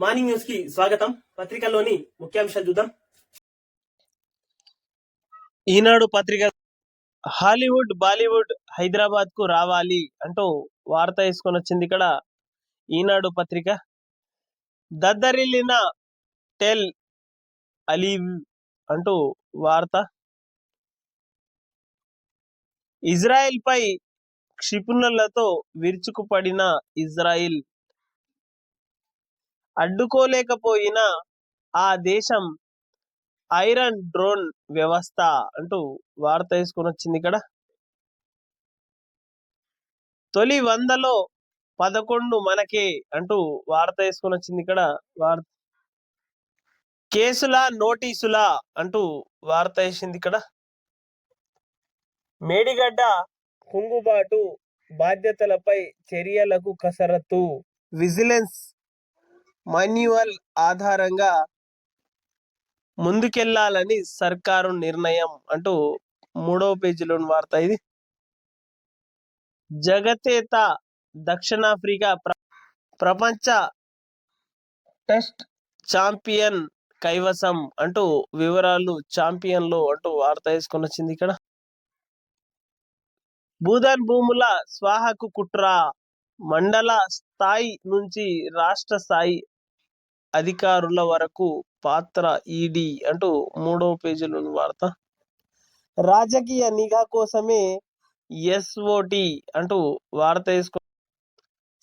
Morning news కి స్వాగతం. పత్రికల్లోని ముఖ్యాంశాలు చూద్దాం. ఈనాడు పత్రిక హాలీవుడ్ బాలీవుడ్ హైదరాబాద్ కు రావాలి అంటూ వార్త వేసుకొని వచ్చింది. ఇక్కడ ఈనాడు పత్రిక దద్దరిల్లిన టెల్ అలీవ్ అంటూ వార్త. ఇజ్రాయెల్ పై క్షిపణులతో విరుచుకుపడిన ఇజ్రాయిల్ అడ్డుకోలేకపోయిన ఆ దేశం ఐరన్ డ్రోన్ వ్యవస్థ అంటూ వార్త వేసుకొని వచ్చింది. ఇక్కడ తొలి 100లో 11 మనకే అంటూ వార్త వేసుకొని వచ్చింది. ఇక్కడ కేసుల నోటీసుల అంటూ వార్త వేసింది. ఇక్కడ మేడిగడ్డ కుంగుబాటు బాధ్యతలపై చర్యలకు కసరత్తు, విజిలెన్స్ మాన్యువల్ ఆధారంగా ముందుకెళ్లాలని సర్కారు నిర్ణయం అంటూ 3వ పేజీలోని వార్త ఇది. జగతేత దక్షిణాఫ్రికా ప్రపంచ టెస్ట్ ఛాంపియన్ కైవసం అంటూ వివరాలు ఛాంపియన్లు అంటూ వార్త వేసుకొని వచ్చింది. ఇక్కడ భూదాన్ భూముల స్వాహకు కుట్ర, మండల స్థాయి నుంచి రాష్ట్ర స్థాయి అధికారుల వరకు పాత్ర ఈడీ అంటూ 3వ పేజీలోని వార్త. రాజకీయ నిఘా కోసమే ఎస్ఓటి అంటూ వార్త వేసుకొని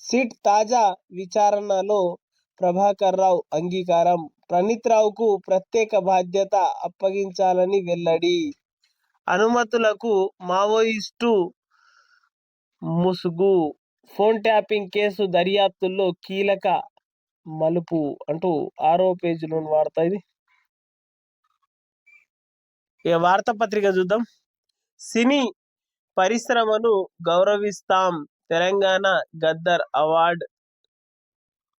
సిట్ తాజా విచారణలో ప్రభాకర్ రావు అంగీకారం, ప్రణీత్ రావుకు ప్రత్యేక బాధ్యత అప్పగించాలని వెల్లడి, అనుమతులకు మావోయిస్టు ముసుగు, ఫోన్ ట్యాపింగ్ కేసు దర్యాప్తుల్లో కీలక మలుపు అంటూ 6వ పేజీలోని వార్త ఇది. ఇక వార్తాపత్రిక చూద్దాం. సినీ పరిశ్రమను గౌరవిస్తాం, తెలంగాణ గద్దర్ అవార్డ్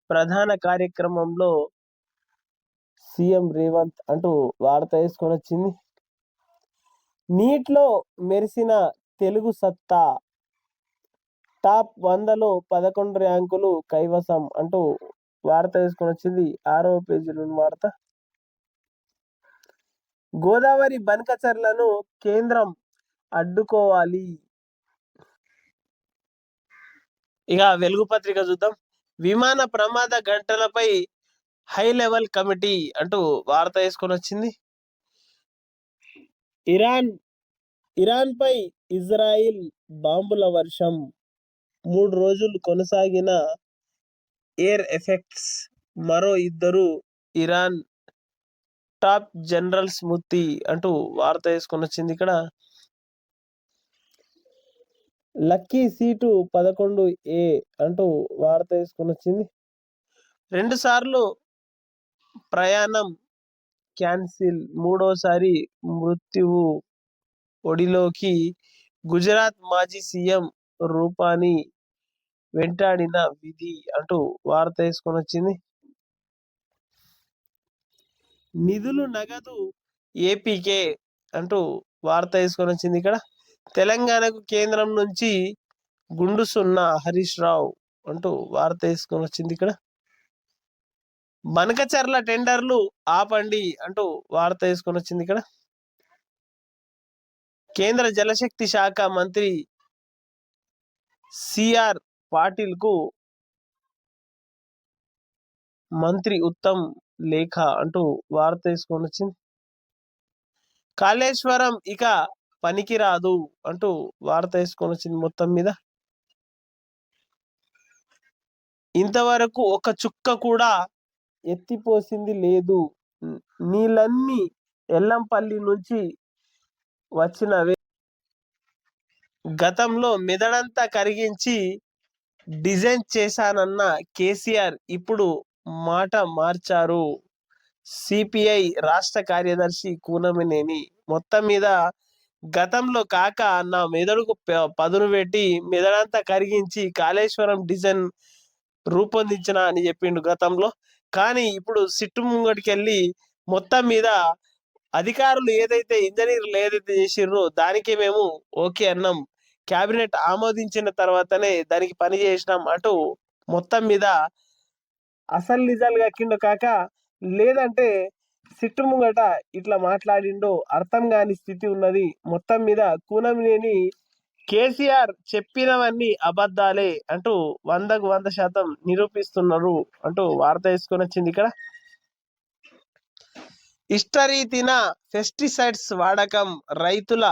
ప్రధాన కార్యక్రమంలో సీఎం రేవంత్ అంటూ వార్త వేసుకొని వచ్చింది. నీట్లో మెరిసిన తెలుగు సత్తా, టాప్ 100లో 11 ర్యాంకులు కైవసం అంటూ వార్త వేసుకొని వచ్చింది. 6వ పేజీలోని వార్త. గోదావరి బనకచర్లను కేంద్రం అడ్డుకోవాలి. ఇక వెలుగు పత్రిక చూద్దాం. విమాన ప్రమాద ఘటనలపై హై లెవెల్ కమిటీ అంటూ వార్త వేసుకొని వచ్చింది. ఇరాన్ పై ఇజ్రాయిల్ బాంబుల వర్షం, 3 రోజులు కొనసాగిన ఎయిర్ ఎఫెక్ట్స్, మరో 2 ఇరాన్ టాప్ జనరల్స్ మృతి అంటూ వార్త వేసుకొని వచ్చింది. ఇక్కడ లక్కీ సీటు 11A అంటూ వార్త వేసుకొని వచ్చింది. 2 సార్లు ప్రయాణం క్యాన్సిల్, 3వసారి మృత్యువు ఒడిలోకి, గుజరాత్ మాజీ సీఎం రూపానీ వెంటాడిన విధి అంటూ వార్త వేసుకొని వచ్చింది. నిధులు నగదు ఏపీకే అంటూ వార్త వేసుకొని వచ్చింది. ఇక్కడ తెలంగాణకు కేంద్రం నుంచి గుండు సున్నా హరీష్ రావు అంటూ వార్త వేసుకొని వచ్చింది. ఇక్కడ బనకచర్ల టెండర్లు ఆపండి అంటూ వార్త వేసుకొని వచ్చింది. ఇక్కడ కేంద్ర జలశక్తి శాఖ మంత్రి సిఆర్ పాటిల్ కు మంత్రి ఉత్తమ్ లేఖ అంటూ వార్త వేసుకొని వచ్చింది. కాళేశ్వరం ఇక పనికిరాదు అంటూ వార్త వేసుకొని వచ్చింది. మొత్తం మీద ఇంతవరకు ఒక చుక్క కూడా ఎత్తిపోసింది లేదు, నీళ్ళన్నీ ఎల్లంపల్లి నుంచి వచ్చినవే, గతంలో మెదడంతా కరిగించి డిజైన్ చేశానన్న కేసీఆర్ ఇప్పుడు మాట మార్చారు. సిపిఐ రాష్ట్ర కార్యదర్శి కూనమినేని. మొత్తం మీద గతంలో కాక నా మెదడుకు పదును పెట్టి మెదడంతా కరిగించి కాళేశ్వరం డిజైన్ రూపొందించిన అని చెప్పిండు గతంలో. కానీ ఇప్పుడు సిట్టు ముంగటికి వెళ్ళి మొత్తం మీద అధికారులు ఏదైతే ఇంజనీర్లు ఏదైతే చేసిర్రో దానికి మేము ఓకే అన్నాం, క్యాబినెట్ ఆమోదించిన తర్వాతనే దానికి పని చేసినాం అంటూ మొత్తం మీద అసలు నిజాలు కక్కిండో కాక, లేదంటే సిట్టు ముంగట ఇట్లా మాట్లాడిండో అర్థం కాని స్థితి ఉన్నది. మొత్తం మీద కూనంనేని కేసీఆర్ చెప్పినవన్నీ అబద్ధాలే అంటూ 100% నిరూపిస్తున్నారు అంటూ వార్త తీసుకొని వచ్చింది ఇక్కడ. ఇష్టరీతిన పెస్టిసైడ్స్ వాడకం రైతుల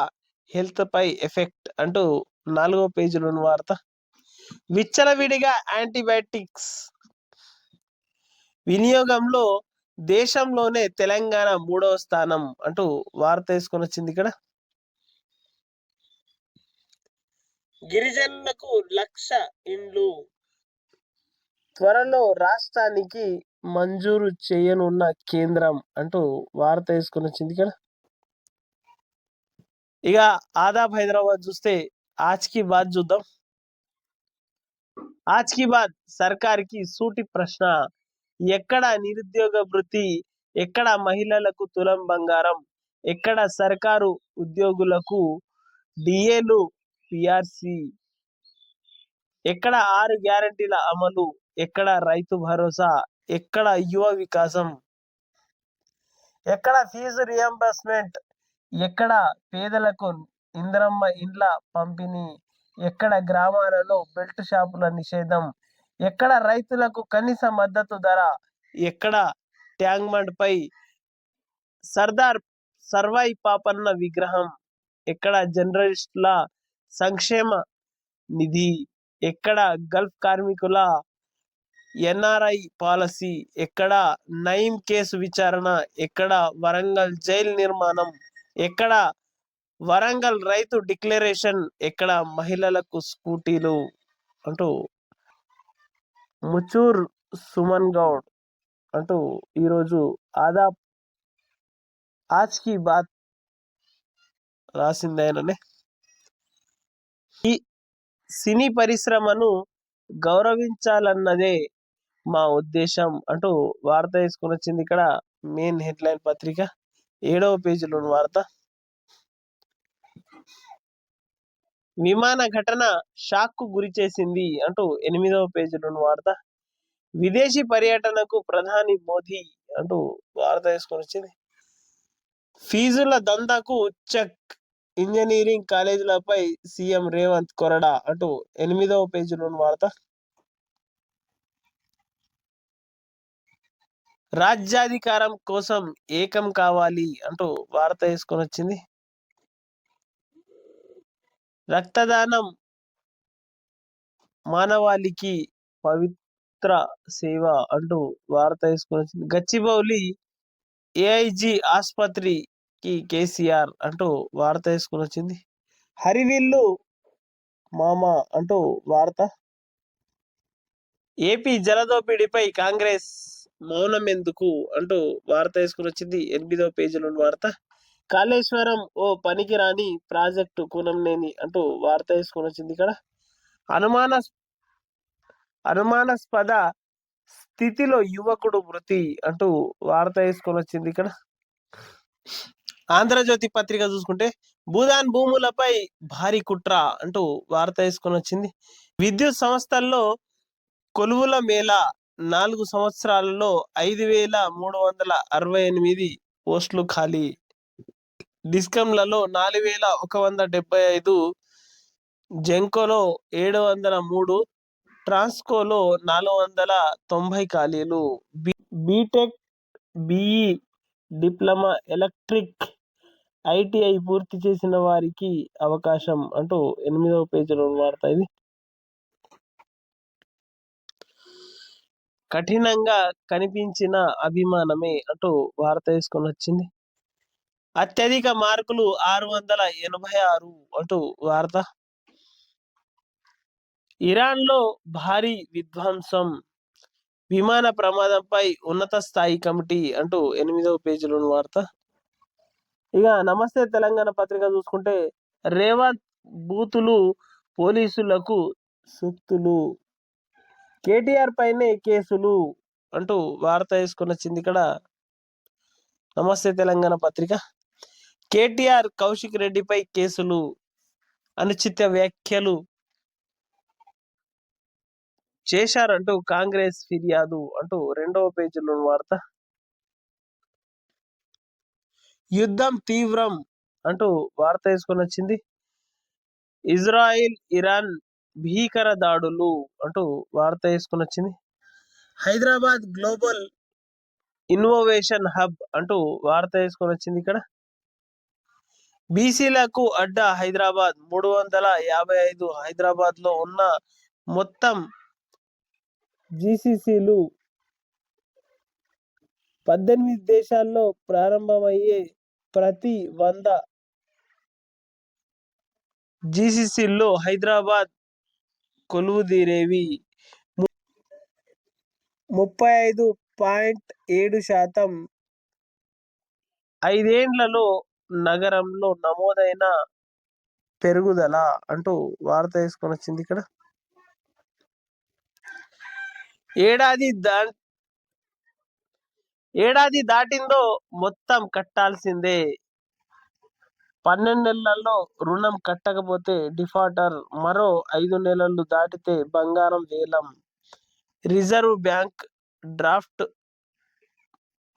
హెల్త్ పై ఎఫెక్ట్ అంటూ 4వ పేజీలోని వార్త. విచ్చలవిడిగా యాంటీబయాటిక్స్ వినియోగంలో దేశంలోనే తెలంగాణ 3వ స్థానం అంటూ వార్త తీసుకొని వచ్చింది ఇక్కడ. గిరిజనులకు 1,00,000 ఇండ్లు త్వరలో రాష్ట్రానికి మంజూరు చేయనున్న కేంద్రం అంటూ వార్త తీసుకొని వచ్చింది ఇక్కడ. ఇక ఆదాబ్ హైదరాబాద్ చూస్తే ఆజ్కి బాద్ చూద్దాం. ఆజ్కి బాద్ సర్కార్కి సూటి ప్రశ్న, ఎక్కడ నిరుద్యోగ భృతి, ఎక్కడ మహిళలకు తులం బంగారం, ఎక్కడ సర్కారు ఉద్యోగులకు డిఏలు పిఆర్సి, ఎక్కడ 6 గ్యారంటీల అమలు, ఎక్కడ రైతు భరోసా, ఎక్కడ యువ వికాసం, ఎక్కడ ఫీజు రియంబర్స్మెంట్, ఎక్కడ పేదలకు ఇంద్రమ్మ ఇండ్ల పంపిణీ, ఎక్కడ గ్రామాలలో బెల్ట్ షాపుల నిషేధం, ఎక్కడ రైతులకు కనీస మద్దతు ధర, ఎక్కడ ట్యాంక్ బండ్ పై సర్దార్ సర్వాయి పాపన్న విగ్రహం, ఎక్కడ జర్నలిస్టుల సంక్షేమ నిధి, ఎక్కడ గల్ఫ్ కార్మికుల ఎన్ఆర్ఐ పాలసీ, ఎక్కడ నయీం కేసు విచారణ, ఎక్కడ వరంగల్ జైలు నిర్మాణం, ఎక్కడ వరంగల్ రైతు డిక్లరేషన్, ఎక్కడ మహిళలకు స్కూటీలు అంటూ ముచూర్ సుమన్ గౌడ్ అంటూ ఈరోజు ఆదాబ్ ఆజ్కి బాత్ రాసింది ఆయననే. ఈ సినీ పరిశ్రమను గౌరవించాలన్నదే మా ఉద్దేశం అంటూ వార్త తీసుకొని వచ్చింది ఇక్కడ. మెయిన్ హెడ్లైన్ పత్రిక 7వ పేజీలోని వార్త. విమాన ఘటన షాక్ కు గురి చేసింది అంటూ 8వ పేజీలోని వార్త. విదేశీ పర్యటనకు ప్రధాని మోదీ అంటూ వార్త తీసుకొని వచ్చింది. ఫీజుల దందాకు చెక్, ఇంజనీరింగ్ కాలేజీలపై సీఎం రేవంత్ కొరడా అంటూ 8వ పేజీలోని వార్త. రాజ్యాధికారం కోసం ఏకం కావాలి అంటూ వార్త తీసుకొని వచ్చింది. రక్తదానం మానవాళికి పవిత్ర సేవ అంటూ వార్త తీసుకొని వచ్చింది. గచ్చిబౌలి ఏఐజీ ఆసుపత్రికి కేసీఆర్ అంటూ వార్త తీసుకొని వచ్చింది. హరివిల్లు మామ అంటూ వార్త. ఏపీ జలదోపిడీపై కాంగ్రెస్ మౌనం ఎందుకు అంటూ వార్త తీసుకొని వచ్చింది 8వ పేజీలోని వార్త. కాళేశ్వరం ఓ పనికిరాని ప్రాజెక్టు కూనంనేని అంటూ వార్త తీసుకొని వచ్చింది ఇక్కడ. అనుమానాస్పద స్థితిలో యువకుడు మృతి అంటూ వార్త తీసుకొని వచ్చింది ఇక్కడ. ఆంధ్రజ్యోతి పత్రిక చూసుకుంటే భూదాన్ భూములపై భారీ కుట్ర అంటూ వార్త తీసుకొని వచ్చింది. విద్యుత్ సంస్థల్లో కొలువుల మేళా 4 సంవత్సరాలలో 5,368 పోస్టులు ఖాళీ. డిస్కంలలో 4,175, జెంకోలో 703, ట్రాన్స్కోలో 490 ఖాళీలు. BTech, BE, diploma, electric, ITI పూర్తి చేసిన వారికి అవకాశం అంటూ 8వ పేజీలో వార్త ఇది. కఠినంగా కనిపించిన అభిమానమే అంటూ వార్త తీసుకొని వచ్చింది. అత్యధిక మార్కులు 686 అంటూ వార్త. ఇరాన్లో భారీ విధ్వంసం, విమాన ప్రమాదంపై ఉన్నత స్థాయి కమిటీ అంటూ 8వ పేజీలోని వార్త. ఇక నమస్తే తెలంగాణ పత్రిక చూసుకుంటే రేవంత్ బూతులు పోలీసులకు సూక్తులు, కేటీఆర్ పైనే కేసులు అంటూ వార్త తీసుకొని వచ్చింది ఇక్కడ నమస్తే తెలంగాణ పత్రిక. కేటీఆర్ కౌశిక్ రెడ్డిపై కేసులు, అనుచిత వ్యాఖ్యలు, చేశారంటూ కాంగ్రెస్ ఫిర్యాదు అంటూ 2వ పేజీలో వార్త. యుద్ధం తీవ్రం అంటూ వార్త వేసుకొని వచ్చింది. ఇజ్రాయిల్ ఇరాన్ భీకర దాడులు అంటూ వార్త వేసుకొని వచ్చింది. హైదరాబాద్ గ్లోబల్ ఇన్నోవేషన్ హబ్ అంటూ వార్త వేసుకొని వచ్చింది. ఇక్కడ బీసీలకు అడ్డ హైదరాబాద్ 355 హైదరాబాద్ లో ఉన్న మొత్తం జీసీసీలు 18 దేశాల్లో ప్రారంభమయ్యే ప్రతి 100 జీసీసీల్లో హైదరాబాద్ కొలువుదీరేవి. 35.7% 5 ఏళ్లలో నగరంలో నమోదైన పెరుగుదల అంటూ వార్త వేసుకొని వచ్చింది. ఇక్కడ ఏడాది దాటిందో మొత్తం కట్టాల్సిందే. 12 నెలల్లో రుణం కట్టకపోతే డిఫాల్టర్. మరో 5 నెలలు దాటితే బంగారం వేలం. రిజర్వ్ బ్యాంక్ డ్రాఫ్ట్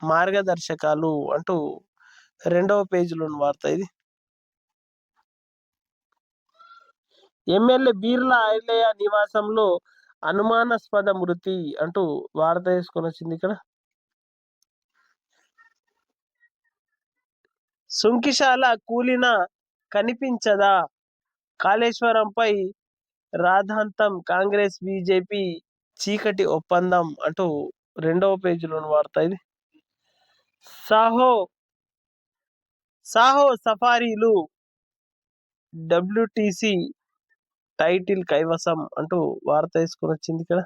మార్గదర్శకాలు అంటూ 2వ పేజీలోని వార్త ఇది. ఎమ్మెల్యే బీర్లా ఐలయ్య నివాసంలో అనుమానాస్పద మృతి అంటూ వార్త వేసుకొని వచ్చింది. ఇక్కడ సుంకిశాల కూలిన కనిపించదా, కాళేశ్వరంపై రాద్ధాంతం, కాంగ్రెస్ బీజేపీ చీకటి ఒప్పందం అంటూ 2వ పేజీలోని వార్త ఇది. సాహో సఫారీలు WTC టైటిల్ కైవసం అంటూ వార్త వేసుకొని వచ్చింది. ఇక్కడ